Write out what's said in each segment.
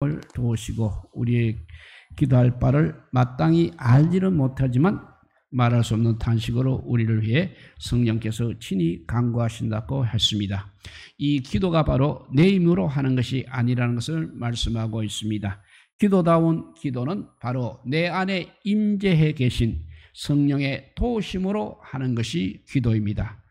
을 도우시고 우리의 기도할 바를 마땅히 알지는 못하지만 말할 수 없는 탄식으로 우리를 위해 성령께서 친히 간구하신다고 했습니다. 이 기도가 바로 내 힘으로 하는 것이 아니라는 것을 말씀하고 있습니다. 기도다운 기도는 바로 내 안에 임재해 계신 성령의 도우심으로 하는 것이 기도입니다.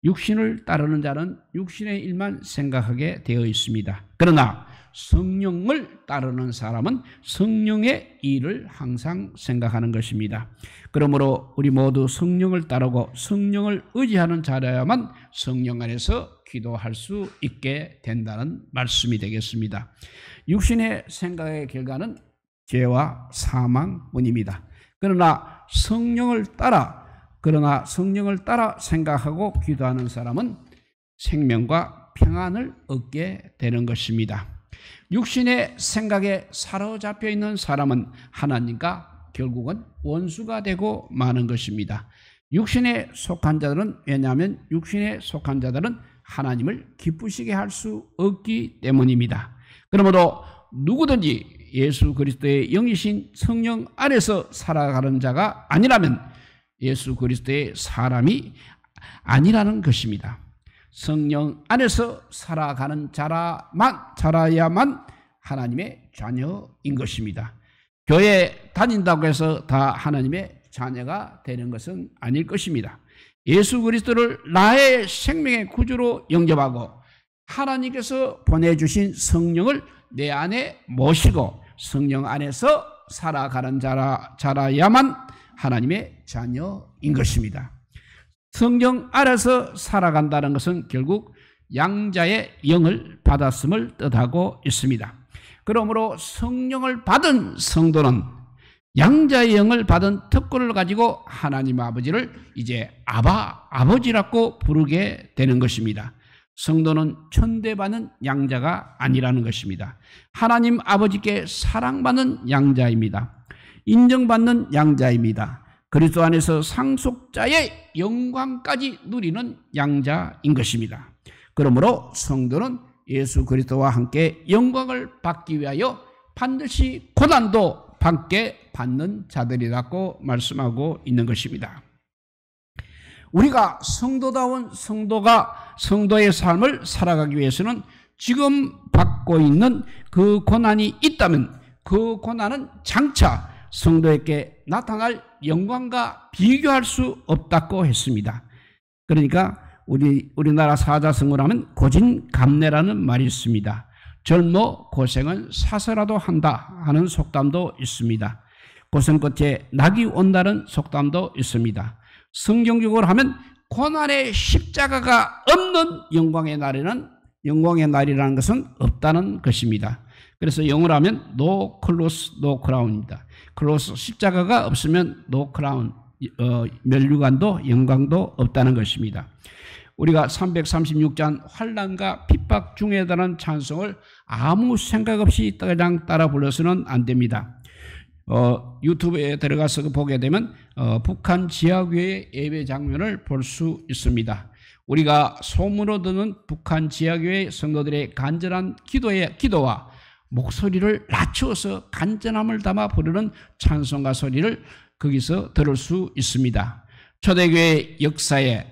육신을 따르는 자는 육신의 일만 생각하게 되어 있습니다. 그러나 성령을 따르는 사람은 성령의 일을 항상 생각하는 것입니다. 그러므로 우리 모두 성령을 따르고 성령을 의지하는 자라야만 성령 안에서 기도할 수 있게 된다는 말씀이 되겠습니다. 육신의 생각의 결과는 죄와 사망뿐입니다. 그러나 성령을 따라 생각하고 기도하는 사람은 생명과 평안을 얻게 되는 것입니다. 육신의 생각에 사로잡혀 있는 사람은 하나님과 결국은 원수가 되고 마는 것입니다. 육신에 속한 자들은, 왜냐하면 육신에 속한 자들은 하나님을 기쁘시게 할 수 없기 때문입니다. 그러므로 누구든지 예수 그리스도의 영이신 성령 안에서 살아가는 자가 아니라면 예수 그리스도의 사람이 아니라는 것입니다. 성령 안에서 살아가는 자라야만 하나님의 자녀인 것입니다. 교회 다닌다고 해서 다 하나님의 자녀가 되는 것은 아닐 것입니다. 예수 그리스도를 나의 생명의 구주로 영접하고 하나님께서 보내주신 성령을 내 안에 모시고 성령 안에서 살아가는 자라야만 하나님의 자녀인 것입니다. 성령 안에서 살아간다는 것은 결국 양자의 영을 받았음을 뜻하고 있습니다. 그러므로 성령을 받은 성도는 양자의 영을 받은 특권을 가지고 하나님 아버지를 이제 아버지라고 부르게 되는 것입니다. 성도는 천대받는 양자가 아니라는 것입니다. 하나님 아버지께 사랑받는 양자입니다. 인정받는 양자입니다. 그리스도 안에서 상속자의 영광까지 누리는 양자인 것입니다. 그러므로 성도는 예수 그리스도와 함께 영광을 받기 위하여 반드시 고난도 함께 받는 자들이라고 말씀하고 있는 것입니다. 우리가 성도다운 성도의 삶을 살아가기 위해서는 지금 받고 있는 그 고난이 있다면 그 고난은 장차 성도에게 나타날 영광과 비교할 수 없다고 했습니다. 그러니까 우리나라 사자성어를 하면 고진감래라는 말이 있습니다. 젊어 고생은 사서라도 한다 하는 속담도 있습니다. 고생 끝에 낙이 온다는 속담도 있습니다. 성경적으로 하면 고난의 십자가가 없는 영광의 날이라는 것은 없다는 것입니다. 그래서 영어로 하면 no cross, no crown입니다. 크로스 십자가가 없으면 no crown, 면류관도 영광도 없다는 것입니다. 우리가 336장 환난과 핍박 중에 대한 찬송을 아무 생각 없이 그냥 따라 불러서는 안 됩니다. 유튜브에 들어가서 보게 되면 북한 지하교회 예배 장면을 볼 수 있습니다. 우리가 소문으로 듣는 북한 지하교회 성도들의 간절한 기도와 목소리를 낮추어서 간절함을 담아 부르는 찬송가 소리를 거기서 들을 수 있습니다. 초대교회 역사에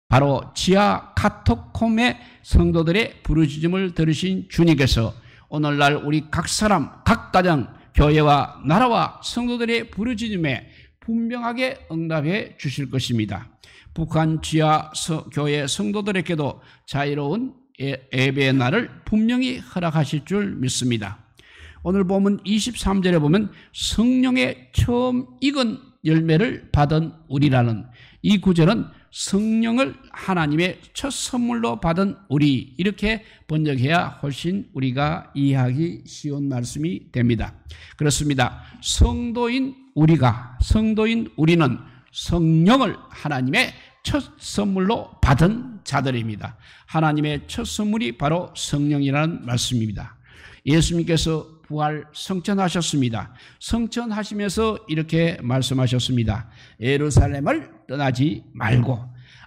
바로 지하 카토콤의 성도들의 부르짖음을 들으신 주님께서 오늘날 우리 각 사람, 각 가정, 교회와 나라와 성도들의 부르짖음에 분명하게 응답해 주실 것입니다. 북한 지하 교회 성도들에게도 자유로운 예배의 날을 분명히 허락하실 줄 믿습니다. 오늘 보면 23절에 보면 성령의 처음 익은 열매를 받은 우리라는 이 구절은 성령을 하나님의 첫 선물로 받은 우리, 이렇게 번역해야 훨씬 우리가 이해하기 쉬운 말씀이 됩니다. 그렇습니다. 성도인 우리는 성령을 하나님의 첫 선물로 받은 자들입니다. 하나님의 첫 선물이 바로 성령이라는 말씀입니다. 예수님께서 부활 성천하셨습니다. 성천하시면서 이렇게 말씀하셨습니다. 예루살렘을 떠나지 말고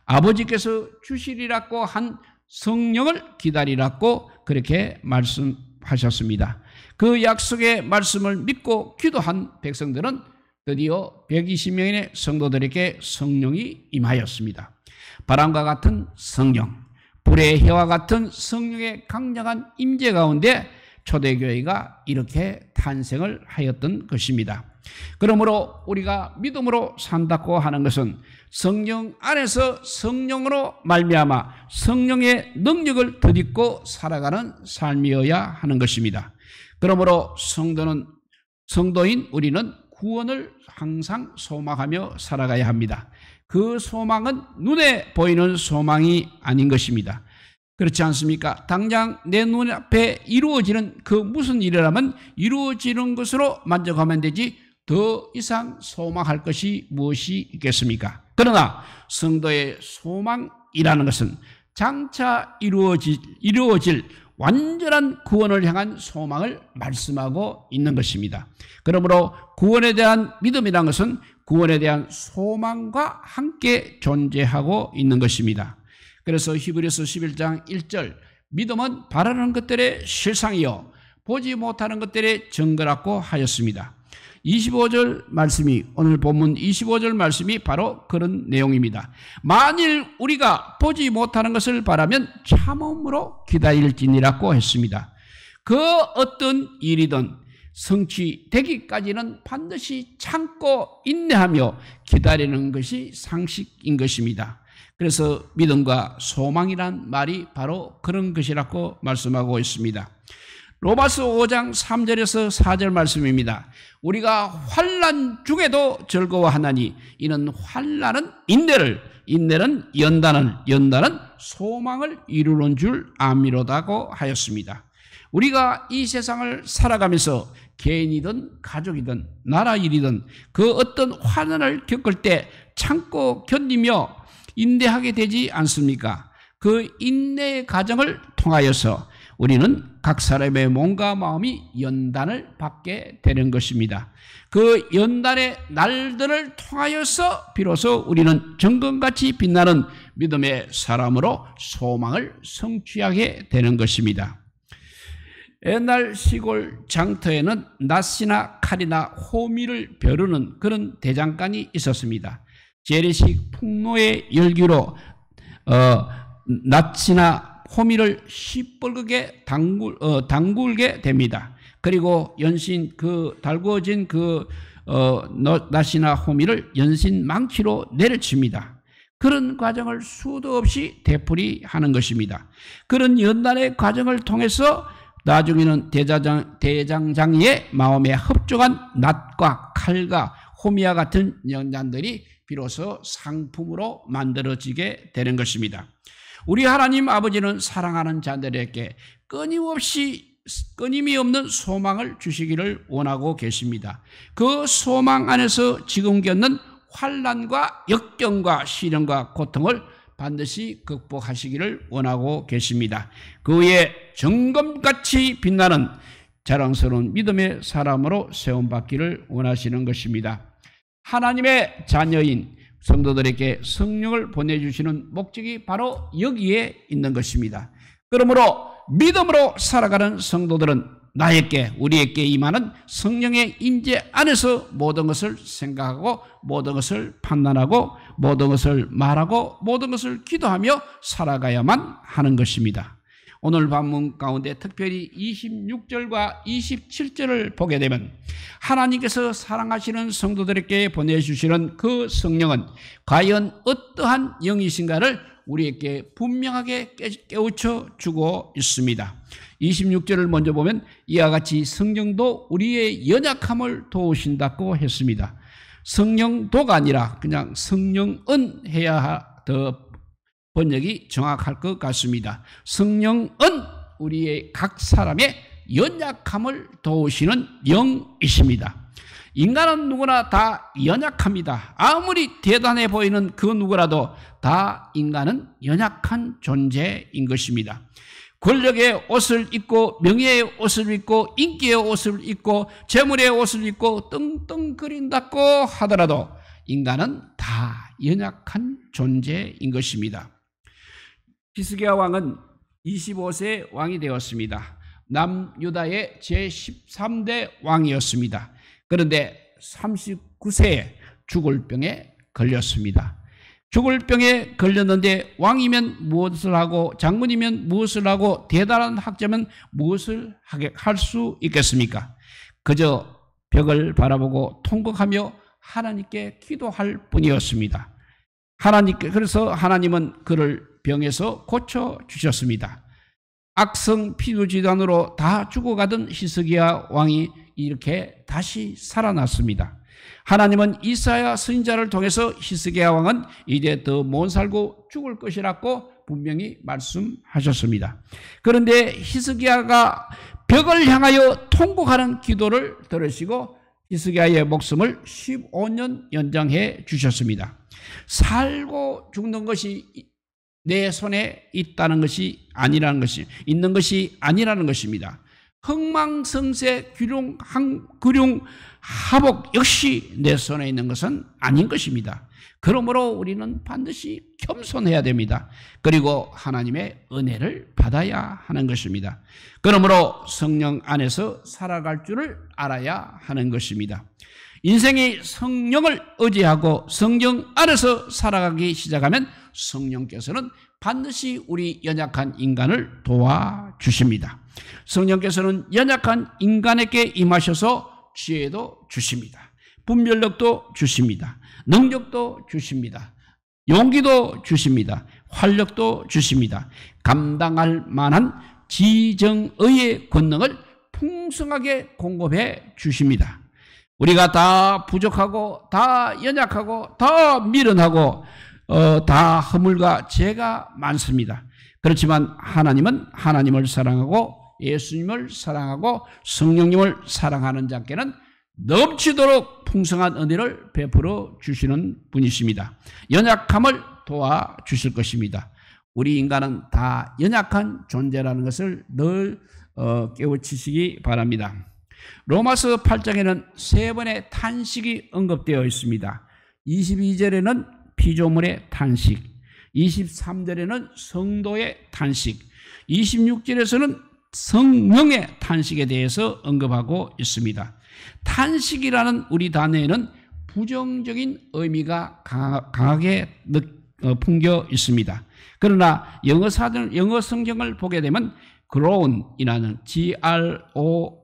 아버지께서 주시리라고 한 성령을 기다리라고 그렇게 말씀하셨습니다. 그 약속의 말씀을 믿고 기도한 백성들은 드디어 120명의 성도들에게 성령이 임하였습니다. 바람과 같은 성령, 불의 해와 같은 성령의 강력한 임재 가운데 초대교회가 이렇게 탄생을 하였던 것입니다. 그러므로 우리가 믿음으로 산다고 하는 것은 성령 안에서 성령으로 말미암아 성령의 능력을 덧입고 살아가는 삶이어야 하는 것입니다. 그러므로 성도인 우리는 구원을 항상 소망하며 살아가야 합니다. 그 소망은 눈에 보이는 소망이 아닌 것입니다. 그렇지 않습니까? 당장 내 눈앞에 이루어지는 그 무슨 일이라면 이루어지는 것으로 만족하면 되지 더 이상 소망할 것이 무엇이 있겠습니까? 그러나 성도의 소망이라는 것은 장차 이루어질 완전한 구원을 향한 소망을 말씀하고 있는 것입니다. 그러므로 구원에 대한 믿음이라는 것은 구원에 대한 소망과 함께 존재하고 있는 것입니다. 그래서 히브리서 11장 1절 믿음은 바라는 것들의 실상이요 보지 못하는 것들의 증거라고 하였습니다. 25절 말씀이 오늘 본문 25절 말씀이 바로 그런 내용입니다. 만일 우리가 보지 못하는 것을 바라면 참음으로 기다릴지니라고 했습니다. 그 어떤 일이든 성취되기까지는 반드시 참고 인내하며 기다리는 것이 상식인 것입니다. 그래서 믿음과 소망이란 말이 바로 그런 것이라고 말씀하고 있습니다. 로마서 5장 3절에서 4절 말씀입니다. 우리가 환난 중에도 즐거워하나니 이는 환난은 인내를, 인내는 연단은 소망을 이루는 줄 아미로다고 하였습니다. 우리가 이 세상을 살아가면서 개인이든 가족이든 나라 일이든 그 어떤 환난을 겪을 때 참고 견디며 인내하게 되지 않습니까? 그 인내의 과정을 통하여서 우리는 각 사람의 몸과 마음이 연단을 받게 되는 것입니다. 그 연단의 날들을 통하여서 비로소 우리는 정금같이 빛나는 믿음의 사람으로 소망을 성취하게 되는 것입니다. 옛날 시골 장터에는 낫이나 칼이나 호미를 벼르는 그런 대장간이 있었습니다. 재래식 풍로의 열기로 낫이나 호미를 시뻘겋게 담글게 됩니다. 그리고 연신 달구어진 낫이나 호미를 연신 망치로 내려칩니다. 그런 과정을 수도 없이 되풀이하는 것입니다. 그런 연단의 과정을 통해서 나중에는 대장장이의 마음에 흡족한 낫과 칼과 호미와 같은 연단들이 비로소 상품으로 만들어지게 되는 것입니다. 우리 하나님 아버지는 사랑하는 자들에게 끊임이 없는 소망을 주시기를 원하고 계십니다. 그 소망 안에서 지금 겪는 환난과 역경과 시련과 고통을 반드시 극복하시기를 원하고 계십니다. 그 위에 정금같이 빛나는 자랑스러운 믿음의 사람으로 세움받기를 원하시는 것입니다. 하나님의 자녀인 성도들에게 성령을 보내주시는 목적이 바로 여기에 있는 것입니다. 그러므로 믿음으로 살아가는 성도들은 우리에게 임하는 성령의 임재 안에서 모든 것을 생각하고 모든 것을 판단하고 모든 것을 말하고 모든 것을 기도하며 살아가야만 하는 것입니다. 오늘 본문 가운데 특별히 26절과 27절을 보게 되면 하나님께서 사랑하시는 성도들에게 보내주시는 그 성령은 과연 어떠한 영이신가를 우리에게 분명하게 깨우쳐 주고 있습니다. 26절을 먼저 보면 이와 같이 성령도 우리의 연약함을 도우신다고 했습니다. 성령도가 아니라 그냥 성령은 해야 더 번역이 정확할 것 같습니다. 성령은 우리의 각 사람의 연약함을 도우시는 영이십니다. 인간은 누구나 다 연약합니다. 아무리 대단해 보이는 그 누구라도 다 인간은 연약한 존재인 것입니다. 권력의 옷을 입고 명예의 옷을 입고 인기의 옷을 입고 재물의 옷을 입고 떵떵거린다고 하더라도 인간은 다 연약한 존재인 것입니다. 히스기야 왕은 25세 왕이 되었습니다. 남유다의 제13대 왕이었습니다. 그런데 39세에 죽을 병에 걸렸습니다. 죽을 병에 걸렸는데 왕이면 무엇을 하고 장군이면 무엇을 하고 대단한 학자면 무엇을 할 수 있겠습니까? 그저 벽을 바라보고 통곡하며 하나님께 기도할 뿐이었습니다. 그래서 하나님은 그를 병에서 고쳐주셨습니다. 악성 피부질환으로 다 죽어가던 히스기야 왕이 이렇게 다시 살아났습니다. 하나님은 이사야 선지자를 통해서 히스기야 왕은 이제 더 못 살고 죽을 것이라고 분명히 말씀하셨습니다. 그런데 히스기야가 벽을 향하여 통곡하는 기도를 들으시고 히스기야의 목숨을 15년 연장해 주셨습니다. 살고 죽는 것이 내 손에 있는 것이 아니라는 것입니다. 흥망성쇠 귀룡하복 역시 내 손에 있는 것은 아닌 것입니다. 그러므로 우리는 반드시 겸손해야 됩니다. 그리고 하나님의 은혜를 받아야 하는 것입니다. 그러므로 성령 안에서 살아갈 줄을 알아야 하는 것입니다. 인생이 성령을 의지하고 성령 안에서 살아가기 시작하면 성령께서는 반드시 우리 연약한 인간을 도와주십니다. 성령께서는 연약한 인간에게 임하셔서 지혜도 주십니다. 분별력도 주십니다. 능력도 주십니다. 용기도 주십니다. 활력도 주십니다. 감당할 만한 지정의의 권능을 풍성하게 공급해 주십니다. 우리가 다 부족하고 다 연약하고 다 미련하고 다 허물과 죄가 많습니다. 그렇지만 하나님은 하나님을 사랑하고 예수님을 사랑하고 성령님을 사랑하는 자께는 넘치도록 풍성한 은혜를 베풀어 주시는 분이십니다. 연약함을 도와주실 것입니다. 우리 인간은 다 연약한 존재라는 것을 늘 깨우치시기 바랍니다. 로마서 8장에는 세 번의 탄식이 언급되어 있습니다. 22절에는 피조물의 탄식, 23절에는 성도의 탄식, 26절에서는 성령의 탄식에 대해서 언급하고 있습니다. 탄식이라는 우리 단어에는 부정적인 의미가 강하게 풍겨 있습니다. 그러나 영어 성경을 보게 되면 groan이라는 G-R-O-A-N,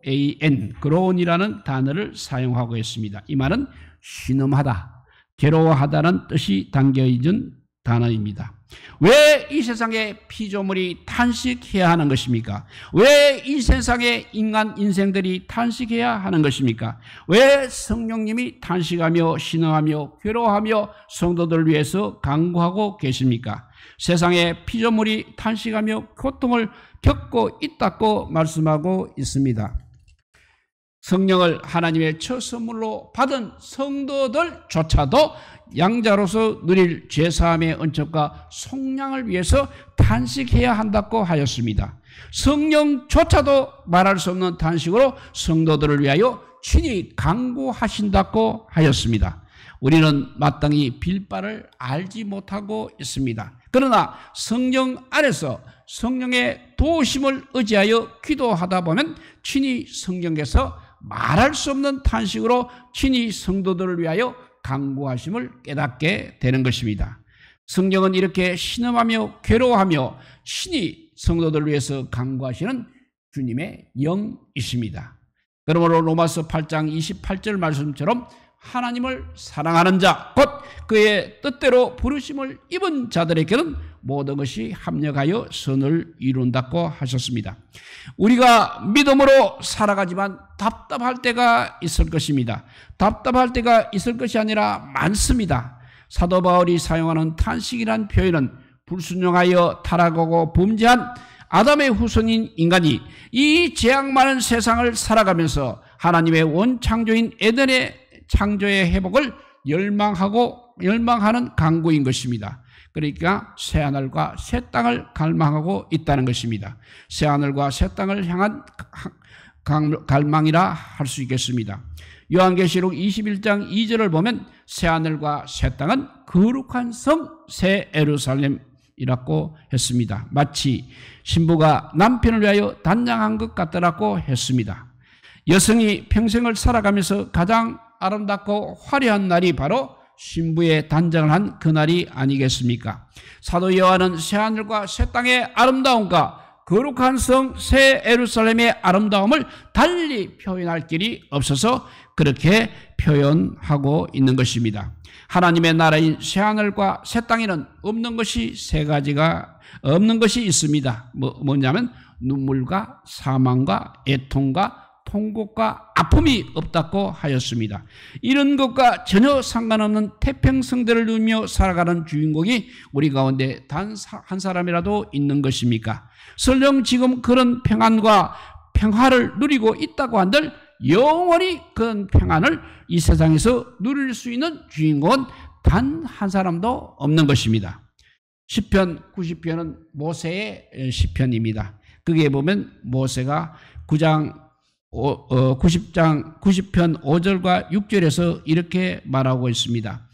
groan이라는 단어를 사용하고 있습니다. 이 말은 신음하다, 괴로워하다는 뜻이 담겨 있는 단어입니다. 왜 이 세상에 피조물이 탄식해야 하는 것입니까? 왜 이 세상에 인간 인생들이 탄식해야 하는 것입니까? 왜 성령님이 탄식하며 신음하며 괴로워하며 성도들을 위해서 간구하고 계십니까? 세상에 피조물이 탄식하며 고통을 겪고 있다고 말씀하고 있습니다. 성령을 하나님의 첫 선물로 받은 성도들조차도 양자로서 누릴 죄사함의 은총과 속량을 위해서 탄식해야 한다고 하였습니다. 성령조차도 말할 수 없는 탄식으로 성도들을 위하여 친히 간구하신다고 하였습니다. 우리는 마땅히 빌 바를 알지 못하고 있습니다. 그러나 성령 안에서 성령의 도우심을 의지하여 기도하다 보면 친히 성령께서 말할 수 없는 탄식으로 친히 성도들을 위하여 간구하심을 깨닫게 되는 것입니다. 성령은 이렇게 신음하며 괴로워하며 친히 성도들을 위해서 간구하시는 주님의 영이십니다. 그러므로 로마서 8장 28절 말씀처럼 하나님을 사랑하는 자, 곧 그의 뜻대로 부르심을 입은 자들에게는 모든 것이 합력하여 선을 이룬다고 하셨습니다. 우리가 믿음으로 살아가지만 답답할 때가 있을 것입니다. 답답할 때가 있을 것이 아니라 많습니다. 사도 바울이 사용하는 탄식이란 표현은 불순종하여 타락하고 범죄한 아담의 후손인 인간이 이 죄악 많은 세상을 살아가면서 하나님의 원창조인 에덴의 창조의 회복을 열망하는 간구인 것입니다. 그러니까 새하늘과 새 땅을 갈망하고 있다는 것입니다. 새하늘과 새 땅을 향한 갈망이라 할 수 있겠습니다. 요한계시록 21장 2절을 보면 새하늘과 새 땅은 거룩한 성 새 예루살렘 이라고 했습니다. 마치 신부가 남편을 위하여 단장한 것 같더라고 했습니다. 여성이 평생을 살아가면서 가장 아름답고 화려한 날이 바로 신부의 단장을 한 그날이 아니겠습니까? 사도 요한은 새하늘과 새 땅의 아름다움과 거룩한 성 새 예루살렘의 아름다움을 달리 표현할 길이 없어서 그렇게 표현하고 있는 것입니다. 하나님의 나라인 새하늘과 새 땅에는 없는 것이 세 가지가 없는 것이 있습니다. 뭐냐면 눈물과 사망과 애통과 통곡과 아픔이 없다고 하였습니다. 이런 것과 전혀 상관없는 태평성대를 누리며 살아가는 주인공이 우리 가운데 단 한 사람이라도 있는 것입니까? 설령 지금 그런 평안과 평화를 누리고 있다고 한들 영원히 그런 평안을 이 세상에서 누릴 수 있는 주인공은 단 한 사람도 없는 것입니다. 시편 90편은 모세의 시편입니다. 거기에 보면 모세가 90편 5절과 6절에서 이렇게 말하고 있습니다.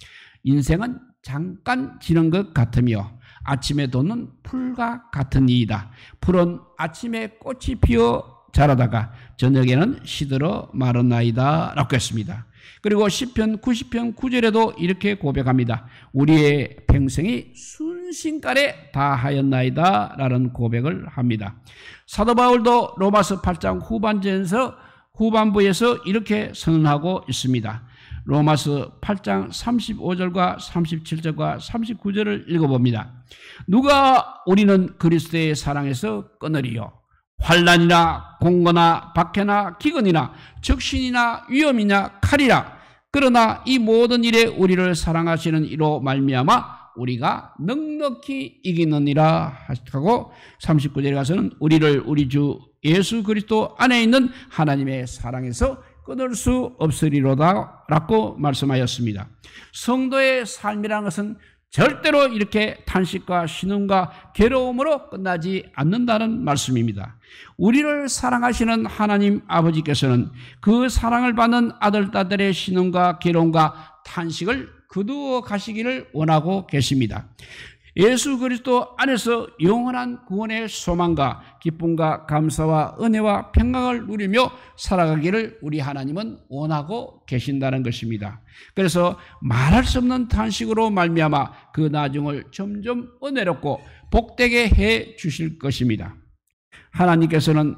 인생은 잠깐 지는 것 같으며 아침에 돋는 풀과 같은 이이다. 풀은 아침에 꽃이 피어 자라다가 저녁에는 시들어 마르나이다 라고 했습니다. 그리고 시편 90편 9절에도 이렇게 고백합니다. 우리의 평생이 순식간에 다하였나이다 라는 고백을 합니다. 사도 바울도 로마서 8장 후반부에서 이렇게 선언하고 있습니다. 로마서 8장 35절과 37절과 39절을 읽어봅니다. 누가 우리는 그리스도의 사랑에서 끊으리요? 환난이나 공고나 박해나 기근이나 적신이나 위험이나 칼이라. 그러나 이 모든 일에 우리를 사랑하시는 이로 말미암아 우리가 넉넉히 이기느니라 하고 39절에 가서는 우리를 우리 주 예수 그리스도 안에 있는 하나님의 사랑에서 끊을 수 없으리로다 라고 말씀하였습니다. 성도의 삶이라는 것은 절대로 이렇게 탄식과 신음과 괴로움으로 끝나지 않는다는 말씀입니다. 우리를 사랑하시는 하나님 아버지께서는 그 사랑을 받는 아들, 딸들의 신음과 괴로움과 탄식을 거두어 가시기를 원하고 계십니다. 예수 그리스도 안에서 영원한 구원의 소망과 기쁨과 감사와 은혜와 평강을 누리며 살아가기를 우리 하나님은 원하고 계신다는 것입니다. 그래서 말할 수 없는 탄식으로 말미암아 그 나중을 점점 은혜롭고 복되게 해 주실 것입니다. 하나님께서는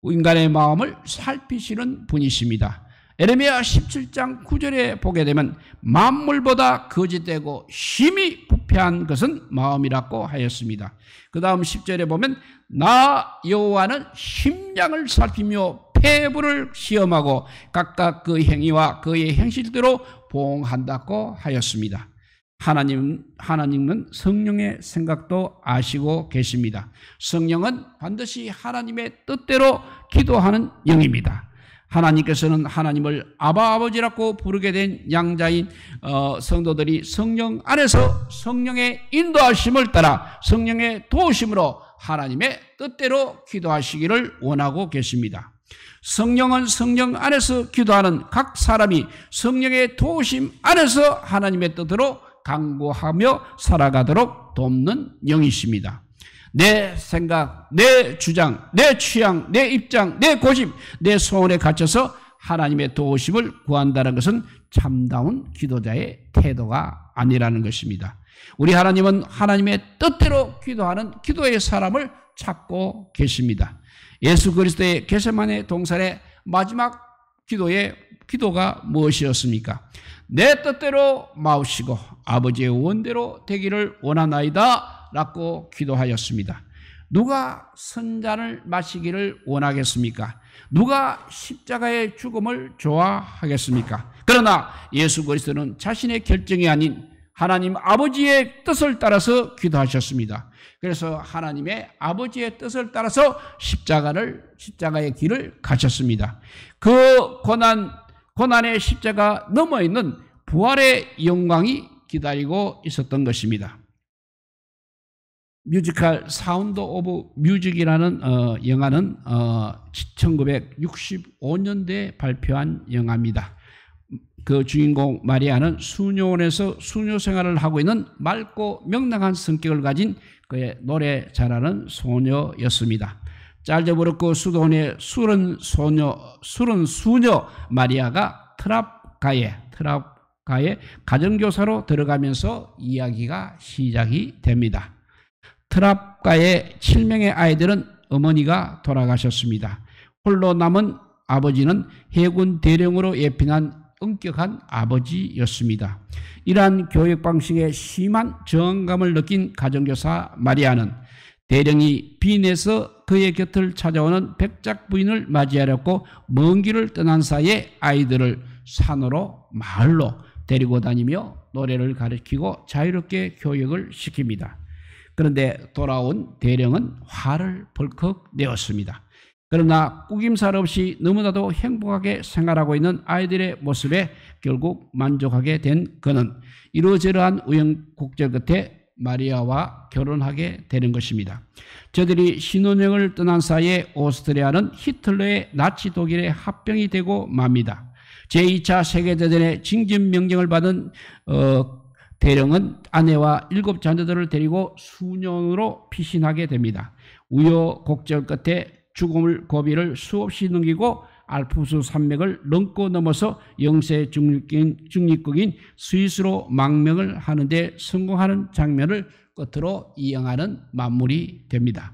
인간의 마음을 살피시는 분이십니다. 에레미야 17장 9절에 보게 되면 만물보다 거짓되고 심히 부패한 것은 마음이라고 하였습니다. 그 다음 10절에 보면 나 여호와는 심장을 살피며 폐부를 시험하고 각각 그 행위와 그의 행실대로 보응한다고 하였습니다. 하나님은 성령의 생각도 아시고 계십니다. 성령은 반드시 하나님의 뜻대로 기도하는 영입니다. 하나님께서는 하나님을 아바 아버지라고 부르게 된 양자인 성도들이 성령 안에서 성령의 인도하심을 따라 성령의 도우심으로 하나님의 뜻대로 기도하시기를 원하고 계십니다. 성령은 성령 안에서 기도하는 각 사람이 성령의 도우심 안에서 하나님의 뜻으로 강구하며 살아가도록 돕는 영이십니다. 내 생각, 내 주장, 내 취향, 내 입장, 내 고집, 내 소원에 갇혀서 하나님의 도우심을 구한다는 것은 참다운 기도자의 태도가 아니라는 것입니다. 우리 하나님은 하나님의 뜻대로 기도하는 기도의 사람을 찾고 계십니다. 예수 그리스도의 겟세마네 동산의 마지막 기도가 무엇이었습니까? 내 뜻대로 마옵시고 아버지의 원대로 되기를 원하나이다 라고 기도하였습니다. 누가 선잔을 마시기를 원하겠습니까? 누가 십자가의 죽음을 좋아하겠습니까? 그러나 예수 그리스도는 자신의 결정이 아닌 하나님 아버지의 뜻을 따라서 기도하셨습니다. 그래서 하나님의 아버지의 뜻을 따라서 십자가의 길을 가셨습니다. 그 고난의 십자가 넘어 있는 부활의 영광이 기다리고 있었던 것입니다. 뮤지컬 사운드 오브 뮤직이라는 영화는 1965년대에 발표한 영화입니다. 그 주인공 마리아는 수녀원에서 수녀 생활을 하고 있는 맑고 명랑한 성격을 가진 그의 노래 잘하는 소녀였습니다. 짤져버렸고 수도원의 술은 수녀 마리아가 트랍가에 가정교사로 들어가면서 이야기가 시작이 됩니다. 트랍가의 7명의 아이들은 어머니가 돌아가셨습니다. 홀로 남은 아버지는 해군 대령으로 예聘한 엄격한 아버지였습니다. 이러한 교육 방식에 심한 저항감을 느낀 가정교사 마리아는 대령이 빈에서 그의 곁을 찾아오는 백작 부인을 맞이하려고 먼 길을 떠난 사이에 아이들을 산으로 마을로 데리고 다니며 노래를 가르치고 자유롭게 교육을 시킵니다. 그런데 돌아온 대령은 화를 벌컥 내었습니다. 그러나 꾸김살 없이 너무나도 행복하게 생활하고 있는 아이들의 모습에 결국 만족하게 된 그는 이러저러한 우여곡절 끝에 마리아와 결혼하게 되는 것입니다. 저들이 신혼여행을 떠난 사이에 오스트리아는 히틀러의 나치 독일의 합병이 되고 맙니다. 제2차 세계대전의 징집명령을 받은 대령은 아내와 7 자녀들을 데리고 수년으로 피신하게 됩니다. 우여곡절 끝에 죽음을 고비를 수없이 넘기고 알프스 산맥을 넘고 넘어서 영세 중립국인 스위스로 망명을 하는데 성공하는 장면을 끝으로 이 영화는 마무리 됩니다.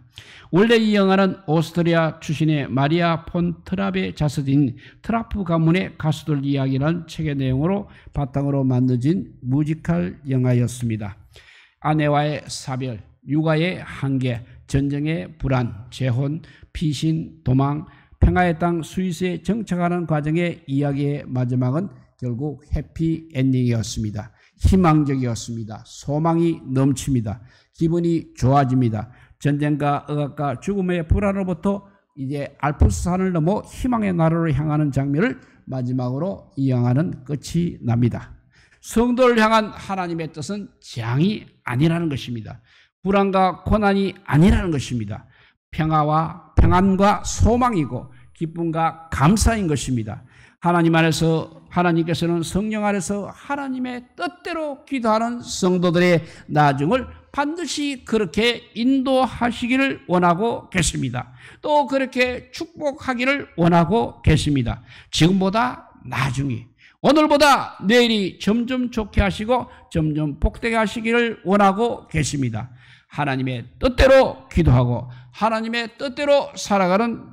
원래 이 영화는 오스트리아 출신의 마리아 폰 트랍의 자서진 트라프 가문의 가수들 이야기라는 책의 내용으로 바탕으로 만들어진 뮤지컬 영화였습니다. 아내와의 사별, 육아의 한계, 전쟁의 불안, 재혼, 피신, 도망, 평화의 땅 스위스에 정착하는 과정의 이야기의 마지막은 결국 해피엔딩이었습니다. 희망적이었습니다. 소망이 넘칩니다. 기분이 좋아집니다. 전쟁과 억압과 죽음의 불안으로부터 이제 알프스 산을 넘어 희망의 나라로 향하는 장면을 마지막으로 이 영화는 끝이 납니다. 성도를 향한 하나님의 뜻은 재앙이 아니라는 것입니다. 불안과 고난이 아니라는 것입니다. 평안과 소망이고 기쁨과 감사인 것입니다. 하나님 안에서 하나님께서는 성령 안에서 하나님의 뜻대로 기도하는 성도들의 나중을 반드시 그렇게 인도하시기를 원하고 계십니다. 또 그렇게 축복하기를 원하고 계십니다. 지금보다 나중이, 오늘보다 내일이 점점 좋게 하시고 점점 복되게 하시기를 원하고 계십니다. 하나님의 뜻대로 기도하고 하나님의 뜻대로 살아가는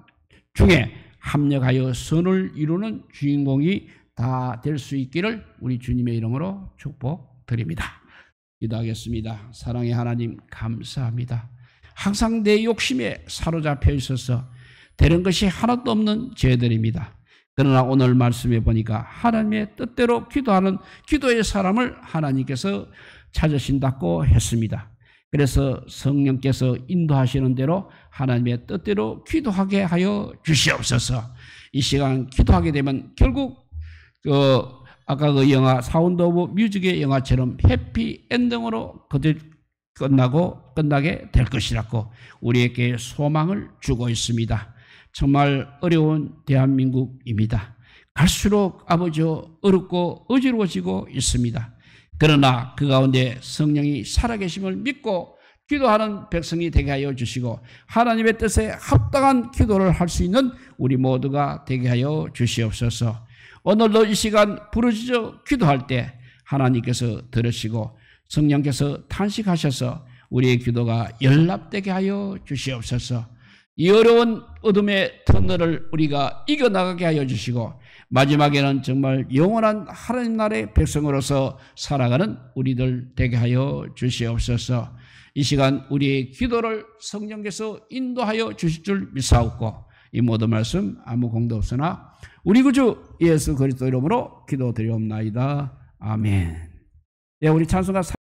중에 합력하여 선을 이루는 주인공이 다 될 수 있기를 우리 주님의 이름으로 축복드립니다. 기도하겠습니다. 사랑의 하나님 감사합니다. 항상 내 욕심에 사로잡혀 있어서 되는 것이 하나도 없는 죄들입니다. 그러나 오늘 말씀해 보니까 하나님의 뜻대로 기도하는 기도의 사람을 하나님께서 찾으신다고 했습니다. 그래서 성령께서 인도하시는 대로 하나님의 뜻대로 기도하게 하여 주시옵소서. 이 시간 기도하게 되면 결국 아까 그 영화 사운드 오브 뮤직의 영화처럼 해피엔딩으로 끝나게 될 것이라고 우리에게 소망을 주고 있습니다. 정말 어려운 대한민국입니다. 갈수록 아버지 어렵고 어지러워지고 있습니다. 그러나 그 가운데 성령이 살아계심을 믿고 기도하는 백성이 되게 하여 주시고 하나님의 뜻에 합당한 기도를 할 수 있는 우리 모두가 되게 하여 주시옵소서. 오늘도 이 시간 부르짖어 기도할 때 하나님께서 들으시고 성령께서 탄식하셔서 우리의 기도가 연락되게 하여 주시옵소서. 이 어려운 어둠의 터널을 우리가 이겨나가게 하여 주시고 마지막에는 정말 영원한 하나님 나라의 백성으로서 살아가는 우리들 되게 하여 주시옵소서. 이 시간 우리의 기도를 성령께서 인도하여 주실 줄 믿사옵고 이 모든 말씀 아무 공도 없으나 우리 구주 예수 그리스도 이름으로 기도드리옵나이다. 아멘. 네, 우리 찬송가